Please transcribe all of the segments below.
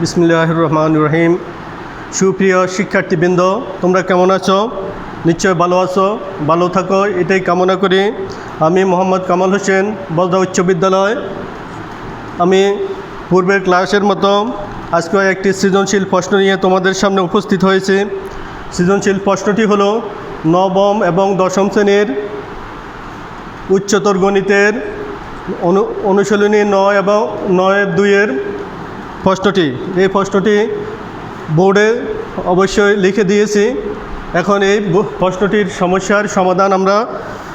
বিসমিল্লাহির রহমানির রহিম। সুপ্রিয় শিক্ষার্থীবৃন্দ, তোমরা কেমন আছো? নিশ্চয় ভালো আছো, ভালো থাকো এটাই কামনা করি। আমি মোহাম্মদ কামাল হোসেন, বলদা উচ্চ বিদ্যালয়। আমি পূর্বের ক্লাসের মতো আজকে একটি সৃজনশীল প্রশ্ন নিয়ে তোমাদের সামনে উপস্থিত হয়েছি। সৃজনশীল প্রশ্নটি হলো নবম এবং দশম শ্রেণীর উচ্চতর গণিতের অনুশীলনী 9 এবং 9-2 প্রশ্নটি। এই প্রশ্নটি বোর্ডে অবশ্যই লিখে দিয়েছি। এখন এই প্রশ্নটির সমস্যার সমাধান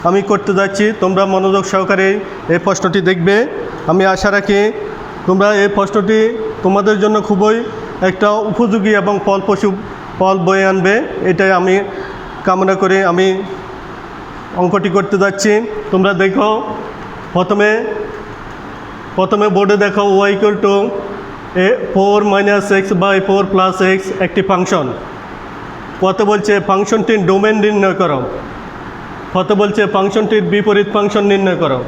আমি করতে যাচ্ছি। তোমরা মনোযোগ সহকারে এই প্রশ্নটি দেখবে। আমি আশা রাখি তোমরা এই প্রশ্নটি তোমাদের জন্য খুবই একটা উপযোগী এবং ফল বয়ে আনবে, এটাই আমি কামনা করে আমি অঙ্কটি করতে যাচ্ছি। তোমরা দেখো, প্রথমে বোর্ডে দেখো y = 4 - x / 4 + x একটি ফাংশন। কত বলছে ফাংশনটির ডোমেন নির্ণয় করো। কত বলছে ফাংশনটির বিপরীত ফাংশন নির্ণয় করো।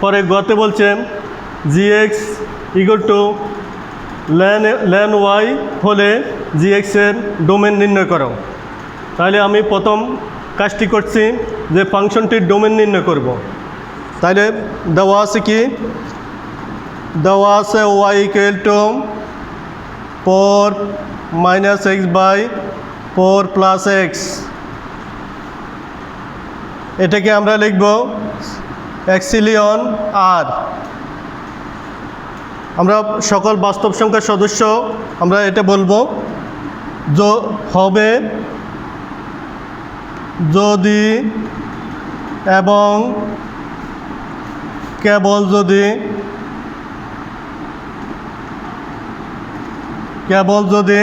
পরে গতে বলছে gx = ln y হলে gx এর ডোমেন নির্ণয় করো। তাহলে আমি প্রথম কাজটি করছি যে ফাংশনটির ডোমেন নির্ণয় করব। তাহলে দেওয়া আছে কি? দেওয়া আছে y = 4 - x / 4 + x। এটাকে আমরা লিখব ∈ R। আমরা সকল বাস্তব সংখ্যার সদস্য আমরা এটা বলবো হবে যদি এবং কেবল যদি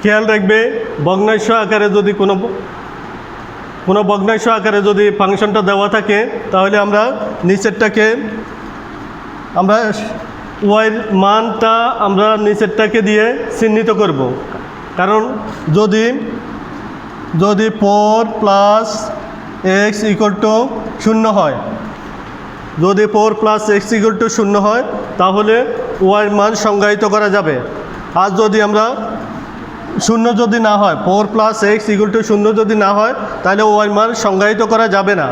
খেয়াল রাখবে ভগ্নাংশ আকারে যদি কোনো ভগ্নাংশ আকারে যদি ফাংশনটা দেওয়া থাকে, তাহলে আমরা নিচেরটাকে ওয়াইয়ের মানটা আমরা নিচেরটাকে দিয়ে চিহ্নিত করব। কারণ যদি 4 + x = 0 হয়, যদি 4 + x = 0 হয়, তাহলে ওয়াইয়ের মান সংজ্ঞায়িত করা যাবে। আর যদি আমরা 0 যদি না হয়, 4 + x = 0 যদি না হয়, তাহলে ওয়াইয়ের মান সংজ্ঞায়িত করা যাবে না।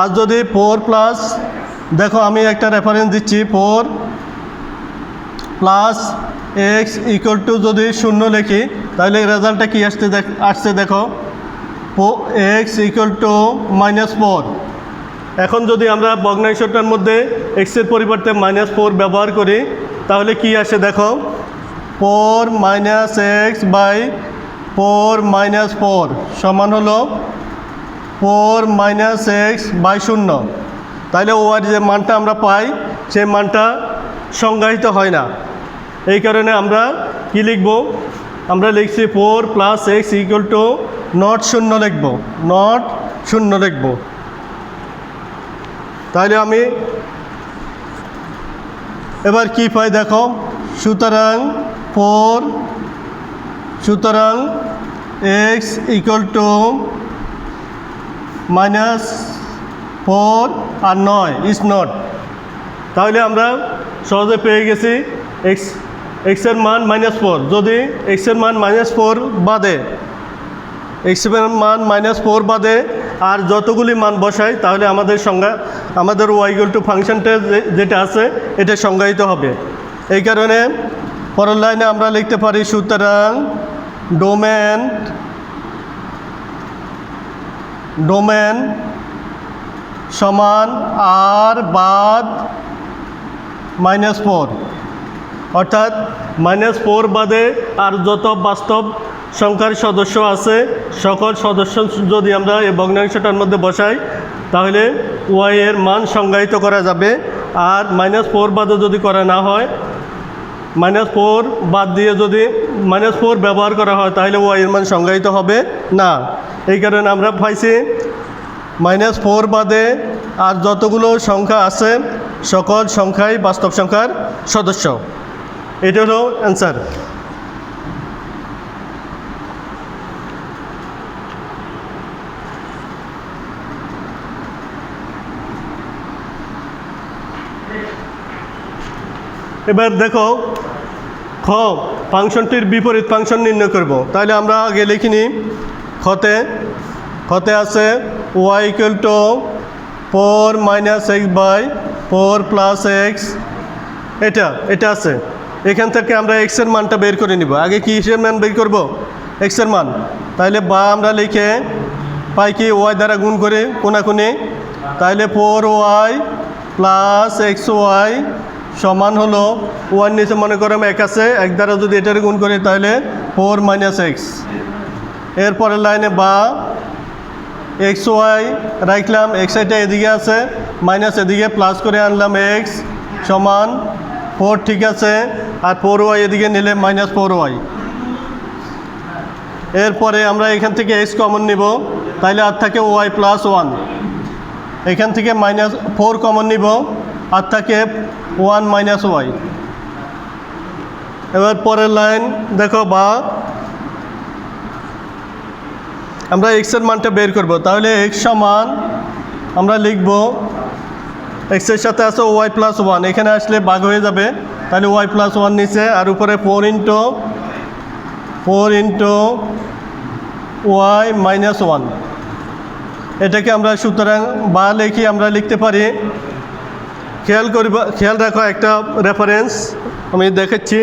আর যদি 4 দেখো আমি একটা রেফারেন্স দিচ্ছি, 4 + x = যদি 0 লিখি, তাহলে রেজাল্টটা কি আসছে দেখো, x = -4। এখন যদি আমরা ভগ্নাংশটার মধ্যে x এর পরিবর্তে -4 ব্যবহার করি, তাহলে কি আসে দেখো, 4 - x / 4 - 4 সমান হলো 4 - x / 0। তাহলে ওয়ার যে মানটা আমরা পাই, সেই মানটা সংজ্ঞায়িত হয় না। এই কারণে আমরা কি লিখব? আমরা লিখছি 4 + x = not 0 লিখব, not 0 লিখব। তাহলে আমি এবার কি পাই দেখো, সুতরাং x = -4 আর 9 is not। তাহলে আমরা সহজে পেয়ে গেছি x এর মান -4। যদি x এর মান -4 বাদে আর যতগুলি মান বসাই, তাহলে আমাদের y = ফাংশনটা যেটা আছে এটা সংজ্ঞায়িত হবে। এই কারণে পরের লাইনে আমরা লিখতে পারি, সুতরাং ডোমেন সমান R বাদ -4। অর্থাৎ -4 বাদে আর যত বাস্তব সংখ্যার সদস্য আছে, সকল সদস্য যদি আমরা এই ভগ্নাংশটার মধ্যে বসাই, তাহলে y এর মান সংজ্ঞায়িত করা যাবে। আর -4 বাদে যদি করা না হয়, -4 বাদ দিয়ে যদি -4 ব্যবহার করা হয়, তাহলে y এর মান সংজ্ঞায়িত হবে না। এই কারণে আমরা পাইছি -4 বাদে আর যতগুলো সংখ্যা আছে, সকল সংখ্যাই বাস্তব সংখ্যার সদস্য। এটা হলো অ্যান্সার। এবার দেখো খ ফাংশনটির বিপরীত ফাংশন নির্ণয় করব। তাহলে আমরা আগে লিখি নিই খতে আছে y equal to 4 minus x by 4 plus x, এটা আছে। এখান থেকে আমরা এক্সের মানটা বের করে নিব। আগে কিসের মান বের করব? এক্সের মান। তাহলে বা আমরা লিখে পাই কি ওয়াই দ্বারা গুণ করে কোনাকুনি, তাহলে 4y প্লাস এক্স ওয়াই সমান হলো ওয়ার নিচে মনে করো এক আছে, এক দ্বারা যদি এটার গুণ করি তাহলে 4 মাইনাস এক্স। এরপরের লাইনে বা এক্স ওয়াই রাখলাম, এক্স এটা এদিকে আছে, মাইনাস এদিকে প্লাস করে আনলাম এক্স সমান 4, ঠিক আছে। আর 4y এদিকে নিলে মাইনাস 4y। এরপরে আমরা এখান থেকে এক্স কমন নিব, তাহলে আর থাকে ওয়াই প্লাস 1। এখান থেকে মাইনাস 4 কমন নিব, আর থাকে 1 মাইনাস ওয়াই। এবার পরের লাইন দেখো বা আমরা এক্সের মানটা বের করব। তাহলে এক্স সমান আমরা লিখব এক্সের সাথে আছে ওয়াই প্লাস 1, এখানে আসলে ভাগ হয়ে যাবে, তাহলে ওয়াই প্লাস 1 নিচে, আর উপরে 4 ইন্টু ওয়াই মাইনাস 1। এটাকে আমরা সুতরাং বা লিখি আমরা লিখতে পারি। খেয়াল রাখো একটা রেফারেন্স আমি দেখাচ্ছি,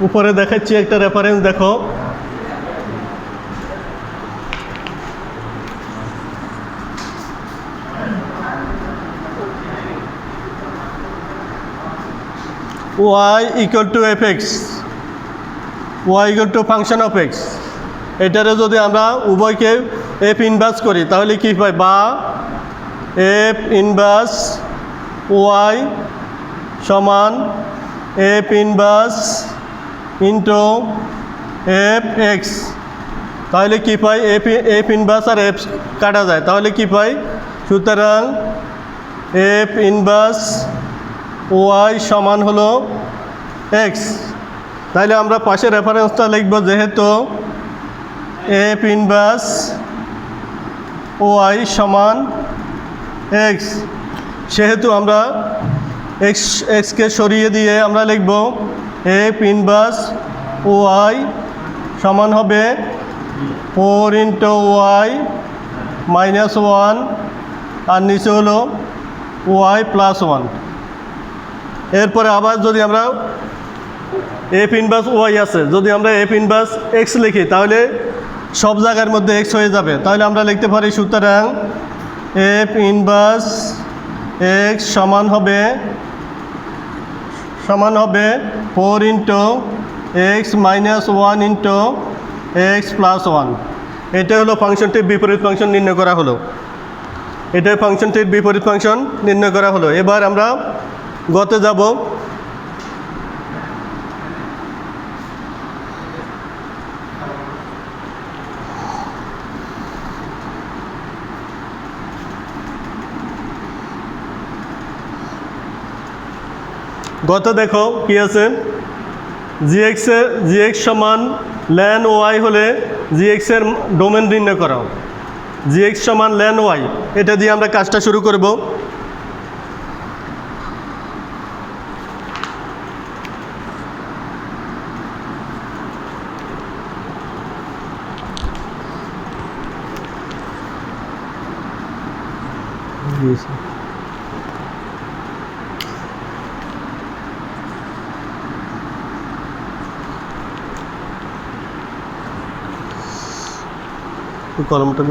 উপরে দেখাচ্ছি একটা রেফারেন্স দেখো। y equal to f x, y equal to function of x. এটারে যদি আমরা উভয়কে এফ ইনভার্স করি তাহলে কী পাই? বা এফ ইনভার্স ওয়াই সমান F inverse into F x. তাহলে কী পাই? এফ ইনভার্স আর এফ কাটা যায়, তাহলে কী পাই? সুতরাং এফ ইনভার্স ওয়াই সমান হলো এক্স। তাহলে আমরা পাশে রেফারেন্সটা লিখব, যেহেতু এফ ইনভার্স ওয়াই সমান এক্স, সেহেতু আমরা এক্সকে সরিয়ে দিয়ে আমরা লিখব এফ ইনভার্স ওয়াই সমান হবে 4 ইন্টু ওয়াই মাইনাস 1, আর নিচে হলো ওয়াই প্লাস 1। এরপরে আবার যদি আমরা এফ ইনভার্স ওয়াই আছে, যদি আমরা এফ ইনভার্স এক্স লিখি তাহলে সব জায়গার মধ্যে এক্স হয়ে যাবে। তাহলে আমরা লিখতে পারি সুতরাং এফ ইনভার্স এক্স সমান হবে 4 into x minus 1 into x plus 1। এটা হলো ফাংশনটির বিপরীত ফাংশন নির্ণয় করা হলো। এটাই ফাংশনটির বিপরীত ফাংশন নির্ণয় করা হলো। এবার আমরা গতে যাব। গত দেখো কি আছে, জিএক্স সমান ল্যান ওয়াই হলে জিএক্সের ডোমেন নির্ণয় করা। জিএক্স সমান ল্যান ওয়াই, এটা দিয়ে আমরা কাজটা শুরু করব। কলমটা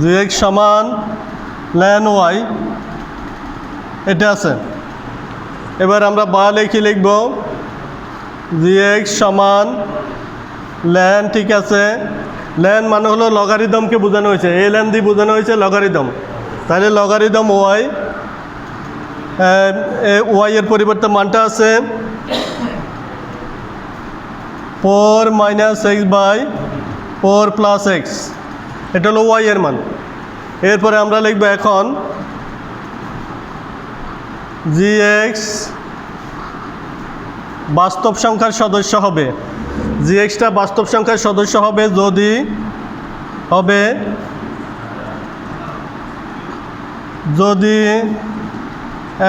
জিএক্স সমান ল্যান ওয়াই, এটা আছে। এবার আমরা বা লিখে লিখব জিএক্স সমান ল্যান, ঠিক আছে। ল্যান মানে হলো লগারিদমকে বোঝানো হয়েছে, এ ল্যান দিয়ে বোঝানো হয়েছে লগারিদম। তাহলে লগারিদম ওয়াই, ওয়াই এর পরিবর্তে মানটা আছে 4 minus x by 4 plus x, এটা হলো ওয়াই এর মান। এরপরে আমরা লিখব এখন জিএক্স বাস্তব সংখ্যার সদস্য হবে, জিএক্সটা বাস্তব সংখ্যার সদস্য হবে যদি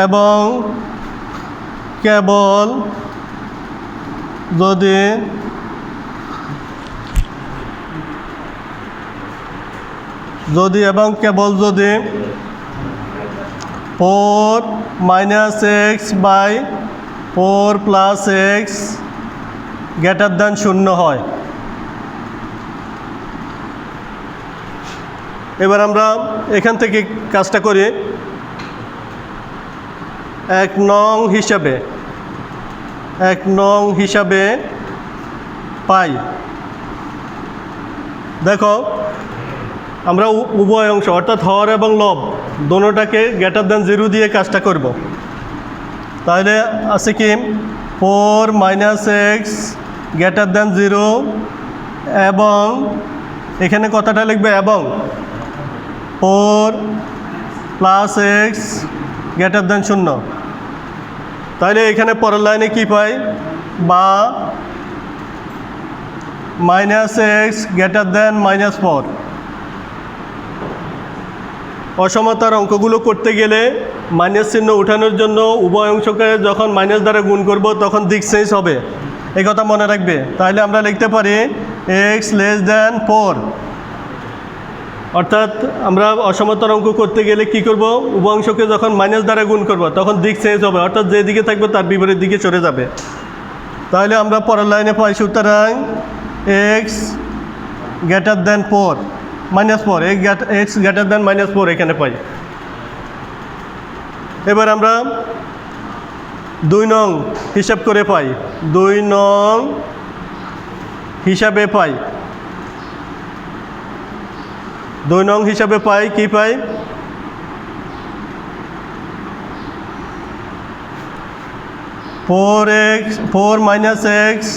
এবং কেবল যদি 4 minus x by 4 plus x greater than 0 হয়। এবার আমরা এখান থেকে কাজটা করি। 1 নং হিসাবে পাই। দেখো আমরা উভয় অংশ অর্থাৎ হর এবং লব দোনোটাকে গ্রেটার দ্যান 0 দিয়ে কাজটা করব। তাহলে আছে কি 4 মাইনাস এক্স গ্রেটার দ্যান 0 এবং এখানে কথাটা লিখবে এবং 4 প্লাস এক্স গ্রেটার দ্যান 0। তাহলে এখানে পরের লাইনে কি পাই বা মাইনাস এক্স গ্রেটার দ্যান -4। অসমতার অঙ্কগুলো করতে গেলে মাইনাস চিহ্ন ওঠানোর জন্য উভয় অংশকে যখন মাইনাস দ্বারা গুণ করব তখন দিক চেঞ্জ হবে, এই কথা মনে রাখবে। তাহলে আমরা লিখতে পারি এক্স লেস দ্যান 4। অর্থাৎ আমরা অসমতার অঙ্ক করতে গেলে কি করব, উভয় অংশকে যখন মাইনাস দ্বারা গুণ করব তখন দিক চেঞ্জ হবে, অর্থাৎ যে দিকে থাকবে তার বিপরীত দিকে চলে যাবে। তাহলে আমরা পরের লাইনে পাই সুতরাং x greater than 4 -4 x greater than -4 এখানে পাই। এবার আমরা 2 নং হিসাব করে পাই, 2 নং হিসাবে পাই 2 নং হিসাবে পাই কি পাই 4 মাইনাস এক্স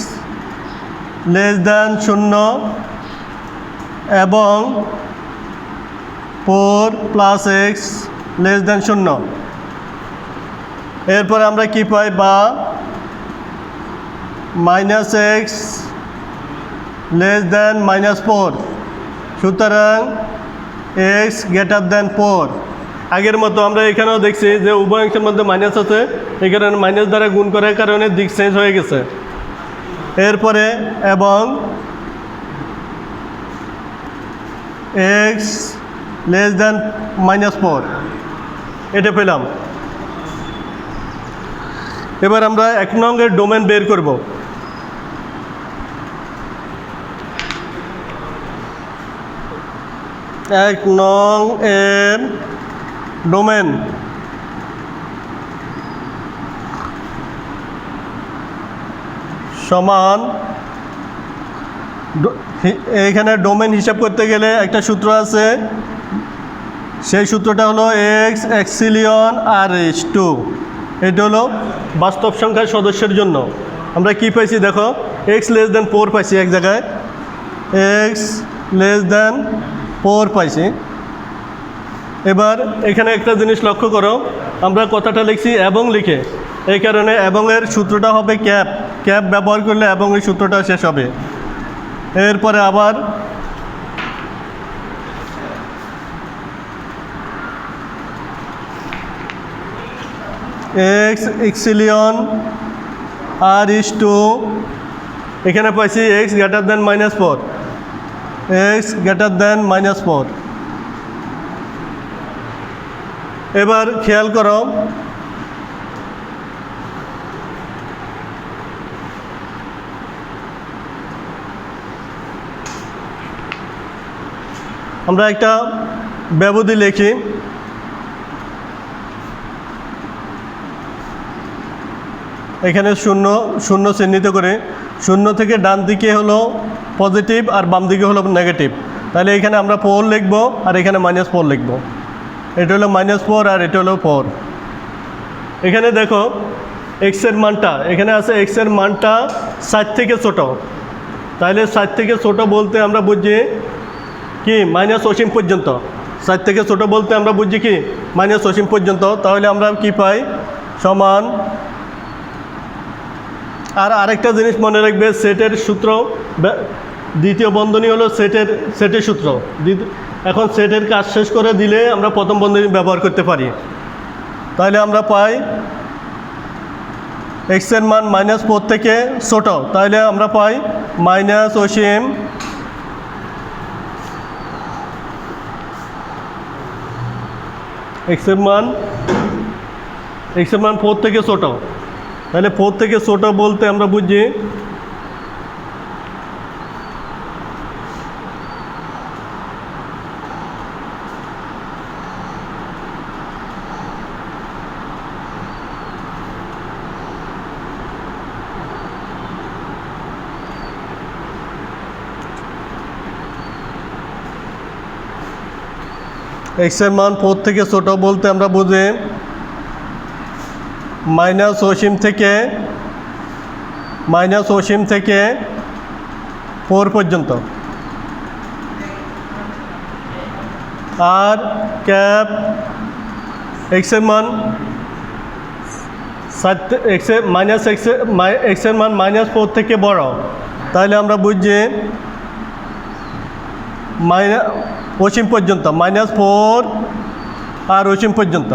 লেস দ্যান 0 এবং 4 প্লাস এক্স লেস দ্যান 0। এরপর আমরা কি পাই বা মাইনাস এক্স লেস দ্যান -4। সুতরাং এক্স গ্রেটার দ্যান 4। আগের মতো আমরা এখানেও দেখছি যে উভয় অংশের মধ্যে মাইনাস আছে, এই কারণে মাইনাস দ্বারা গুণ করার কারণে দিক চেঞ্জ হয়ে গেছে। এরপরে এবং এক্স লেস দ্যান -4 এটা পেলাম। এবার আমরা 1 নংয়ের ডোমেন বের করব। এক নং এর ডোমেন সমান, এইখানে ডোমেন হিসাব করতে গেলে একটা সূত্র আছে, সেই সূত্রটা হলো এক্স এক্সিলিয়ন আর এইচ 2। এটা হলো বাস্তব সংখ্যার সদস্যের জন্য। আমরা কি পাইছি দেখো, এক্স লেস দ্যান 4 পাইছি এক জায়গায়, এক্স লেস দ্যান 4 পাইছি। এবার এখানে একটা জিনিস লক্ষ্য করো, আমরা কথাটা লিখছি এবং লিখে, এই কারণে এবং এর সূত্রটা হবে ক্যাপ ব্যবহার করলে এবং এই সূত্রটা শেষ হবে। এরপরে আবার এক্স এক্সিলিয়ন আর ইস 2, এখানে পাইছি x greater than -4, x greater than -4। এবার খেয়াল করো আমরা একটা ব্যবধি লিখি, এখানে শূন্য চিহ্নিত করে, 0 থেকে ডান দিকে হলো পজিটিভ আর বাম দিকে হলো নেগেটিভ। তাহলে এখানে আমরা 4 লিখব আর এখানে -4 লিখব। এটা হলো -4 আর এটা হলো 4। এখানে দেখো এক্সের মানটা, এখানে আছে এক্সের মানটা 60 থেকে ছোট। তাহলে 60 থেকে ছোট বলতে আমরা বুঝি কি মাইনাস অসীম পর্যন্ত। 60 থেকে ছোট বলতে আমরা বুঝি কি মাইনাস অসীম পর্যন্ত। তাহলে আমরা কি পাই সমান আর আরেকটা জিনিস মনে রাখবে, সেটের সূত্র, দ্বিতীয় বন্ধনী হলো সেটের সূত্র। এখন সেটের কাজ শেষ করে দিলে আমরা প্রথম বন্ধনী ব্যবহার করতে পারি। তাহলে আমরা পাই x এর মান -4 থেকে ছোট, তাহলে আমরা পাই মাইনাস অসীম x এর মান 4 থেকে ছোট। তাহলে 4 থেকে ছোট বলতে আমরা বুঝি x এর মান 4 থেকে ছোট বলতে আমরা বুঝি মাইনাস অসীম থেকে 4 পর্যন্ত। আর ক্যাপ x এর মান x এর মান -4 থেকে বড়, তাহলে আমরা বুঝি অসীম পর্যন্ত, -4 আর অসীম পর্যন্ত।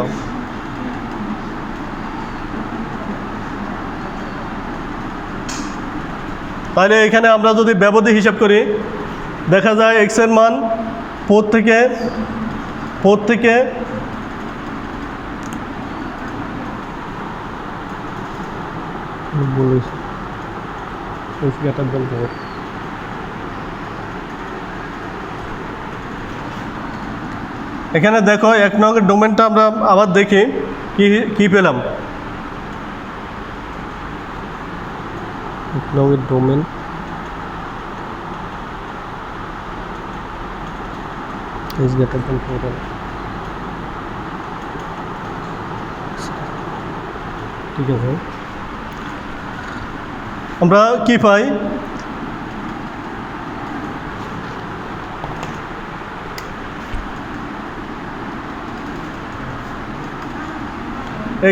তাহলে এখানে আমরা যদি ব্যবধি হিসাব করি, দেখা যায় x এর মান 4 থেকে এখানে দেখো 1 নং ডোমেনটা আমরা আবার দেখি কি পেলাম। 1 নং ডোমেন is greater than 4. ঠিক আছে, আমরা কি পাই,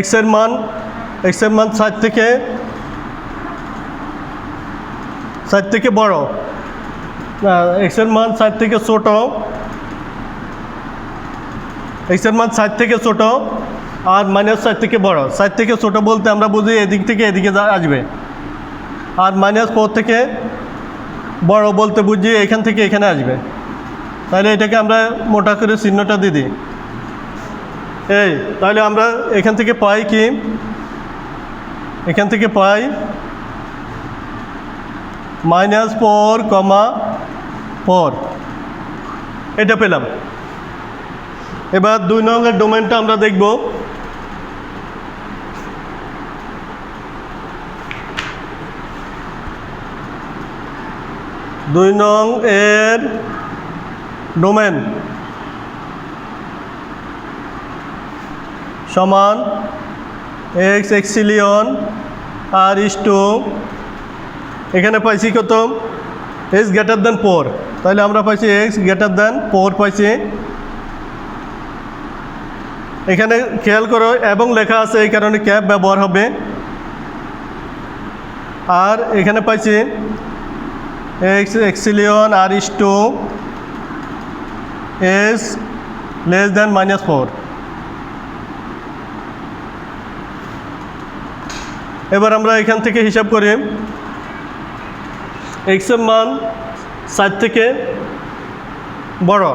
x এর মান 7 থেকে বড়, x এর মান 7 থেকে ছোট, x এর মান 7 থেকে ছোট আর -4 থেকে বড়। 7 থেকে ছোট বলতে আমরা বুঝি এদিক থেকে এদিকে আসবে, আর -4 থেকে বড় বলতে বুঝি এখান থেকে এখানে আসবে। তাহলে এটাকে আমরা মোটা করে চিহ্নটা দিয়ে দিই। তাহলে আমরা এখান থেকে পাই কি, এখান থেকে পাই -4,4 এটা পেলাম। এবার 2 নংয়ের ডোমেনটা আমরা দেখব। দুই নং এর ডোমেন সমান x এক্সিলিয়ন আর ইস টু, এখানে পাইছি কত, x গ্রেটার দেন 4, তাহলে আমরা পাইছি x গ্রেটার দেন 4 পাইছি। এখানে খেয়াল করো এবং লেখা আছে, এই কারণে ক্যাপ ব্যবহার হবে। আর এখানে পাইছি x এক্সিলিয়ন R is to s less than -4। এবার আমরা এখান থেকে হিসাব করি, x এর মান 7 থেকে বড়,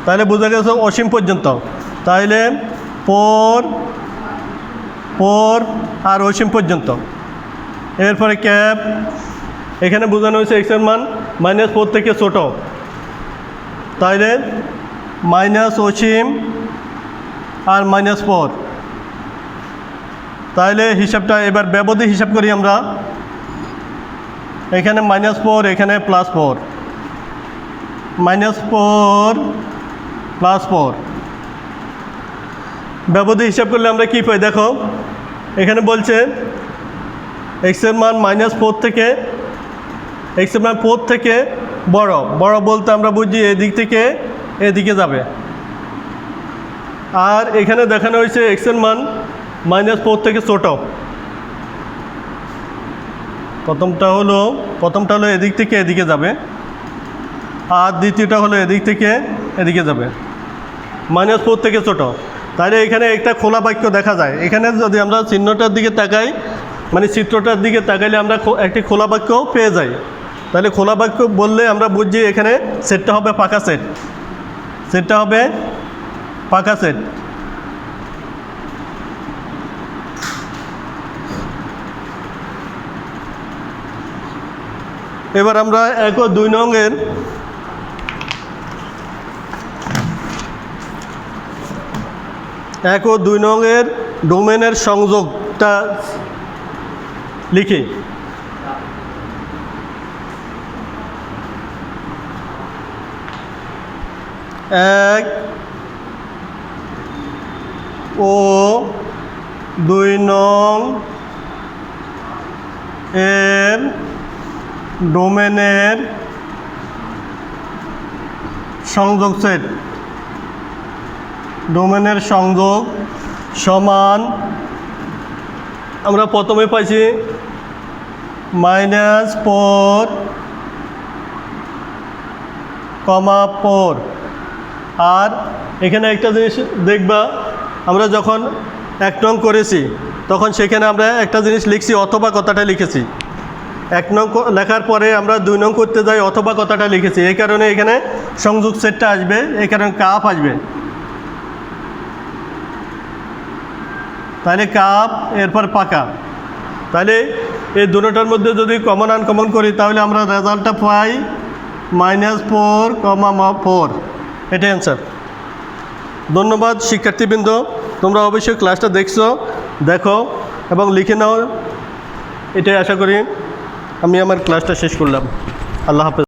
তাহলে বোঝা গেছে অসীম পর্যন্ত। তাহলে 4 আর অসীম পর্যন্ত। এরপরে ক্যাপ, এখানে বোঝানো হয়েছে x এর মান -4 থেকে ছোট, তাহলে অসীম আর -4। তাহলে হিসাবটা এবার ব্যবধি হিসাব করি আমরা। এখানে -4, এখানে +4, -4 +4 ব্যবধি হিসাব করলে আমরা কি পাই দেখো, এখানে বলছে x এর মান -4 থেকে, x এর মান 4 থেকে বড় বলতে আমরা বুঝি এদিক থেকে এদিকে যাবে। আর এখানে দেখানো হয়েছে x এর মান -4 থেকে ছোট, প্রথমটা হলো এদিক থেকে এদিকে যাবে, আর দ্বিতীয়টা হলো এদিক থেকে এদিকে যাবে, -4 থেকে ছোট। তাহলে এখানে একটা খোলা বাক্য দেখা যায়। এখানে যদি আমরা চিহ্নটার দিকে তাকাই, মানে চিত্রটার দিকে তাকাইলে আমরা একটি খোলা বাক্য পেয়ে যাই। তাহলে খোলা বাক্য বললে আমরা বুঝি এখানে সেটটা হবে ফাঁকা সেট, সেটটা হবে ফাঁকা সেট। এবার আমরা 1 ও 2 নংয়ের ডোমেনের সংযোগটা লিখি। 1 ও 2 নং এর ডোমেনের সংযোগ সেট, ডোমেনের সংযোগ সমান, আমরা প্রথমে পাইছি -4, 4। আর এখানে একটা জিনিস দেখবা, আমরা যখন 1 নং করেছি তখন সেখানে আমরা একটা জিনিস লিখছি, অথবা কথাটা লিখেছি। 1 নং লেখার পরে আমরা 2 নং করতে যাই, অথবা কথাটা লিখেছি। এই কারণে এখানে সংযোগ সেটটা আসবে, এই কারণে কাপ আসবে। তাহলে কাপ, এরপর পাকা। তাহলে এই দুটোটার মধ্যে যদি কমন আনকমন করি তাহলে আমরা রেজাল্টটা পাই -4, 4। এটাই অ্যান্সার। ধন্যবাদ শিক্ষার্থীবৃন্দ, তোমরা অবশ্যই ক্লাসটা দেখো এবং লিখে নাও। এটাই আশা করি আমি আমার ক্লাসটা শেষ করলাম। আল্লাহ হাফেজ।